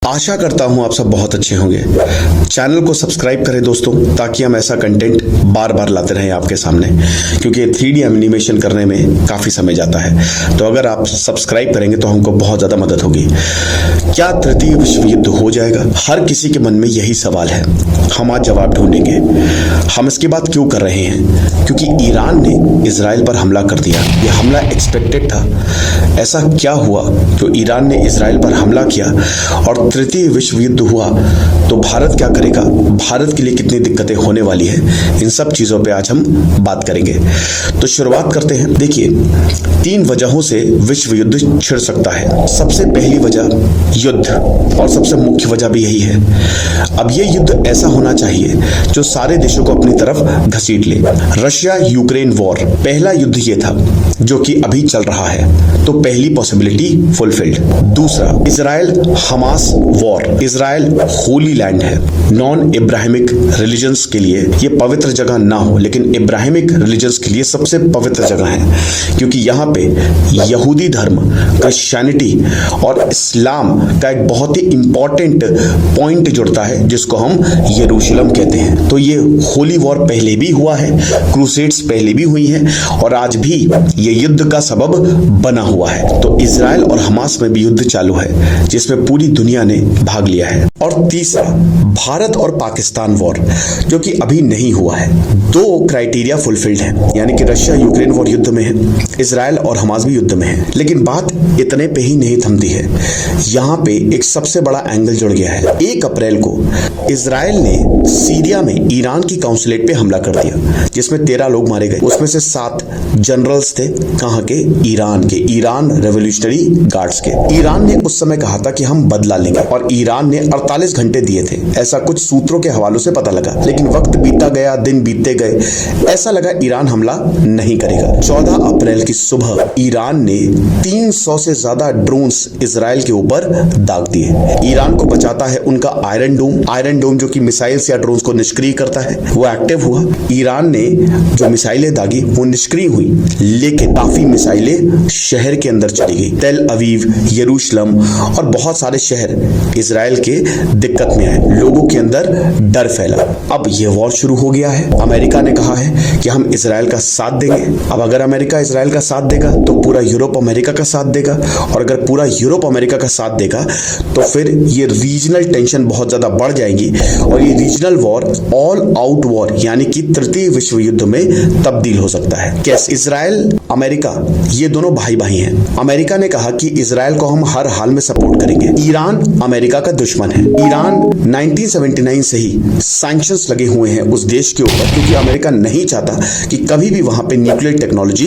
आशा करता हूं आप सब बहुत अच्छे होंगे। चैनल को सब्सक्राइब करें दोस्तों, ताकि हम ऐसा कंटेंट बार बार लाते रहें आपके सामने, क्योंकि 3D एनिमेशन करने में काफ़ी समय जाता है। तो अगर आप सब्सक्राइब करेंगे तो हमको बहुत ज़्यादा मदद होगी। क्या तृतीय विश्व युद्ध हो जाएगा? हर किसी के मन में यही सवाल है। हम आज जवाब ढूंढेंगे। हम इसकी बात क्यों कर रहे हैं? क्योंकि ईरान ने इजराइल पर हमला कर दिया। यह हमला एक्सपेक्टेड था। ऐसा क्या हुआ जो ईरान ने इजराइल पर हमला किया और तृतीय विश्व युद्ध हुआ? तो भारत क्या करेगा? भारत के लिए कितनी दिक्कतें होने वाली है? इन सब चीजों पे आज हम बात करेंगे। तो शुरुआत करते हैं। देखिए, 3 वजहों से विश्व युद्ध छिड़ सकता है। सबसे पहली वजह युद्ध, और सबसे मुख्य वजह भी यही है। अब ये युद्ध ऐसा होना चाहिए जो सारे देशों को अपनी तरफ घसीट ले। रशिया यूक्रेन वॉर पहला युद्ध ये था जो कि अभी चल रहा है, तो पहली पॉसिबिलिटी फुलफिल्ड। दूसरा, Israel Hamas war. Israel Holi land है। नॉन इब्राहिमिक रिलीजन्स के लिए ये पवित्र जगह ना हो, लेकिन इब्राहिमिक रिलीजन्स के लिए सबसे पवित्र जगह है, क्योंकि यहाँ पे यहूदी धर्म, क्रिश्चियनिटी और इस्लाम का एक बहुत ही इंपॉर्टेंट पॉइंट जुड़ता है, जिसको हम यरूशलेम कहते हैं। तो ये होली वॉर पहले भी हुआ है, क्रूसेड्स पहले भी हुई हैं, और आज भी ये युद्ध का सबब बना हुआ है। तो इजराइल और हमास में भी युद्ध चालू है, जिसमें पूरी दुनिया ने भाग लिया है। और तीसरा, भारत और पाकिस्तान वॉर, जो कि अभी नहीं हुआ है। 2 क्राइटेरिया फुलफिल्ड है, यानी कि रशिया यूक्रेन वॉर युद्ध में है, इजराइल और हमास भी युद्ध में है। लेकिन बात इतने पे ही नहीं थमती है। यहाँ पे एक सबसे बड़ा एंगल जुड़ गया है। 1 अप्रैल को इजराइल ने सीरिया में ईरान की काउंसुलेट पे हमला कर दिया, जिसमें 13 लोग मारे गए। उसमें से 7 जनरल्स थे। कहाँ के? ईरान के, ईरान रेवोल्यूशनरी गार्ड्स के। ईरान ने उस समय कहा था कि हम बदला लेंगे, और ईरान ने 48 घंटे दिए थे, ऐसा कुछ सूत्रों के हवालों से पता लगा। लेकिन वक्त बीतता गया, दिन बीतते गए, ऐसा लगा ईरान हमला नहीं करेगा। 14 अप्रैल की सुबह ईरान ने 300 से ज्यादा ड्रोन्स इजराइल के ऊपर दाग दिए। ईरान को बचाता है उनका आयरन डोम जो कि मिसाइल्स या ड्रोन्स को निष्क्रिय करता है, वो एक्टिव हुआ। ईरान ने जो मिसाइलें दागी वो निष्क्रिय हुई, लेकिन काफी मिसाइलें शहर के अंदर चली गई। तेल अवीव, यरूशलेम और बहुत सारे शहर इजराइल के दिक्कत में आए। लोगों के अंदर डर फैला। अब यह वॉर शुरू हो गया है। अमेरिका ने कहा है कि हम इजराइल का साथ देंगे। अब अगर अमेरिका इजराइल का साथ देगा तो पूरा यूरोप अमेरिका का साथ देगा, और अगर पूरा यूरोप अमेरिका का साथ देगा तो फिर ये रीजनल टेंशन बहुत ज्यादा बढ़ जाएगी, और ये regional war all out war यानी कि तृतीय विश्व युद्ध में तब्दील हो सकता है। कैसे? इजराइल अमेरिका ये दोनों भाई भाई हैं। अमेरिका ने कहा कि इजराइल को हम हर हाल में सपोर्ट करेंगे। ईरान अमेरिका का दुश्मन है। ईरान 1979 से ही सैंक्शंस लगे हुए हैं उस देश के ऊपर, क्योंकि अमेरिका नहीं चाहता कि कभी भी वहां पे न्यूक्लियर टेक्नोलॉजी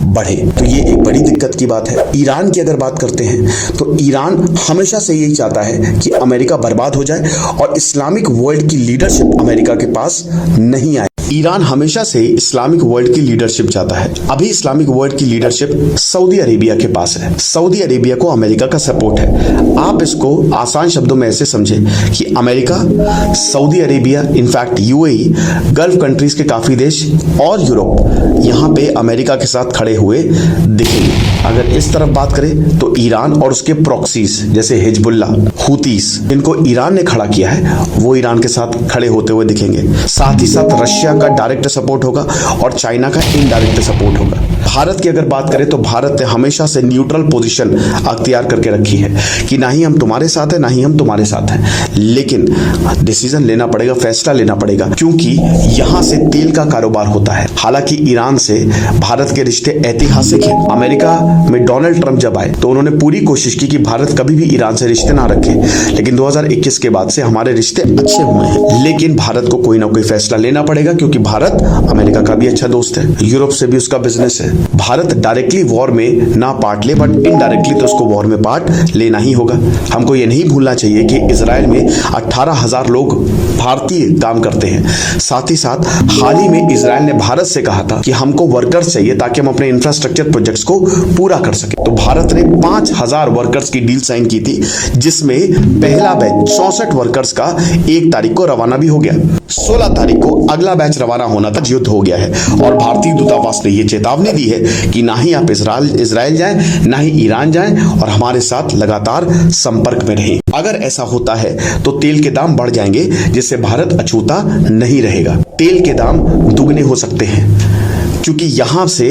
बढ़े। तो ये एक बड़ी दिक्कत की बात है। ईरान की अगर बात करते हैं तो ईरान हमेशा से यही चाहता है कि अमेरिका बर्बाद हो जाए और इस्लामिक वर्ल्ड की लीडरशिप अमेरिका के पास नहीं आए। ईरान हमेशा से इस्लामिक वर्ल्ड की लीडरशिप चाहता है। अभी इस्लामिक वर्ल्ड की लीडरशिप सऊदी अरेबिया के पास है। सऊदी अरेबिया को अमेरिका का सपोर्ट है। आप इसको आसान शब्दों में ऐसे समझें कि America, Saudi Arabia, in fact UAE, gulf countries के काफी देश और यूरोप यहाँ पे अमेरिका के साथ खड़े हुए दिखेंगे। अगर इस तरफ बात करें तो ईरान और उसके प्रॉक्सीज जैसे हिजबुल्ला, हुतीस, इनको ईरान ने खड़ा किया है, वो ईरान के साथ खड़े होते हुए दिखेंगे। साथ ही साथ रशिया का डायरेक्ट सपोर्ट होगा और चाइना का इनडायरेक्ट सपोर्ट होगा। भारत की अगर बात करें तो भारत ने हमेशा से न्यूट्रल पोजीशन अख्तियार करके रखी है कि ना ही हम तुम्हारे साथ हैं ना ही हम तुम्हारे साथ हैं, लेकिन डिसीजन लेना पड़ेगा, फैसला लेना पड़ेगा, क्योंकि यहां से तेल का कारोबार होता है। हालांकि ईरान से भारत के रिश्ते ऐतिहासिक हैं। अमेरिका में डोनाल्ड ट्रंप जब आए तो उन्होंने पूरी कोशिश की कि भारत कभी भी ईरान से रिश्ते ना रखे, लेकिन 2021 के बाद से हमारे रिश्ते अच्छे हुए हैं। लेकिन भारत को कोई ना कोई फैसला लेना पड़ेगा, क्योंकि भारत अमेरिका का भी अच्छा दोस्त है, यूरोप से भी उसका बिजनेस है। भारत डायरेक्टली वॉर में ना पार्ट ले, बट इनडायरेक्टली तो उसको वॉर में पार्ट लेना ही होगा। हमको ये नहीं भूलना चाहिए कि इजराइल में 18,000 लोग भारतीय काम करते हैं। साथ ही साथ हाल ही में इजराइल ने भारत से कहा था कि हमको वर्कर्स चाहिए ताकि हम अपने इंफ्रास्ट्रक्चर प्रोजेक्ट्स को पूरा कर सके। तो भारत ने 5000 वर्कर्स की डील साइन की थी, जिसमें पहला बैच 64 वर्कर्स का 1 तारीख को रवाना भी हो गया। 16 तारीख को अगला बैच रवाना होना था। युद्ध हो गया है और भारतीय दूतावास ने यह चेतावनी दी है कि ना ही आप इजराइल जाएं, ना ही ईरान जाएं और हमारे साथ लगातार संपर्क में रहें। अगर ऐसा होता है तो तेल के दाम बढ़ जाएंगे, जिससे भारत अछूता नहीं रहेगा। तेल के दाम दुगने हो सकते हैं, क्योंकि यहां से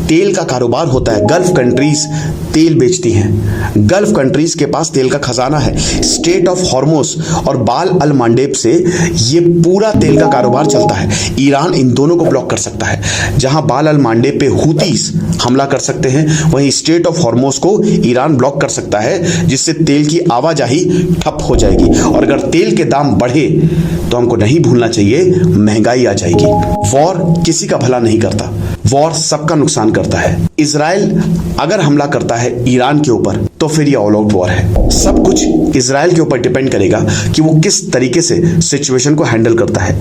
तेल का कारोबार होता है। गल्फ कंट्रीज तेल बेचती हैं। गल्फ कंट्रीज के पास तेल का खजाना है। स्टेट ऑफ हॉर्मोस और बाल अल मांडेब से ये पूरा तेल का कारोबार चलता है। ईरान इन दोनों को ब्लॉक कर सकता है। जहां बाल अल मांडेब पे हुतीस हमला कर सकते हैं, वहीं स्टेट ऑफ हॉर्मोस को ईरान ब्लॉक कर सकता है, जिससे तेल की आवाजाही ठप हो जाएगी। और अगर तेल के दाम बढ़े तो हमको नहीं भूलना चाहिए, महंगाई आ जाएगी। वॉर किसी का भला नहीं करता, वॉर सबका नुकसान करता है। इजराइल अगर हमला करता है ईरान के ऊपर तो फिर ये ऑल आउट वॉर है। सब कुछ इजराइल के ऊपर डिपेंड करेगा कि वो किस तरीके से सिचुएशन को हैंडल करता है।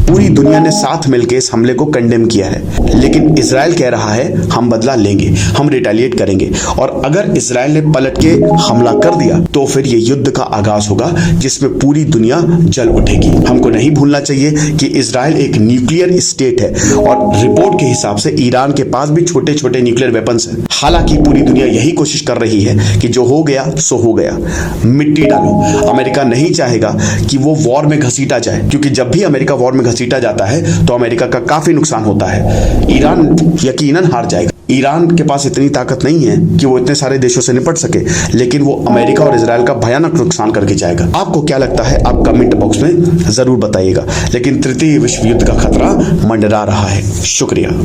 पूरी दुनिया ने साथ मिलकर इस हमले को कंडेम किया है, लेकिन इजराइल कह रहा है हम बदला लेंगे, हम रिटेलिएट करेंगे। और अगर इजराइल ने पलट के हमला कर दिया तो फिर ये युद्ध का आगाज होगा, जिसमें पूरी दुनिया जल उठेगी। हमको नहीं भूलना चाहिए कि इजराइल एक न्यूक्लियर स्टेट है और रिपोर्ट के हिसाब से ईरान के पास भी छोटे छोटे न्यूक्लियर वेपन्स हैं। हालांकि पूरी दुनिया यही कोशिश कर रही है कि जो हो गया सो हो गया, मिट्टी डालो। अमेरिका नहीं चाहेगा कि वो वॉर में घसीटा जाए, क्योंकि जब भी अमेरिका वॉर में घसीटा जाता है तो अमेरिका का काफी नुकसान होता है। ईरान यकीनन हार जाएगा। ईरान के पास इतनी ताकत नहीं है कि वो इतने सारे देशों से निपट सके, लेकिन वो अमेरिका और इजराइल का भयानक नुकसान करके जाएगा। आपको क्या लगता है, आप कमेंट बॉक्स में जरूर बताइएगा। लेकिन तृतीय विश्व युद्ध का खतरा मंडरा रहा है। शुक्रिया।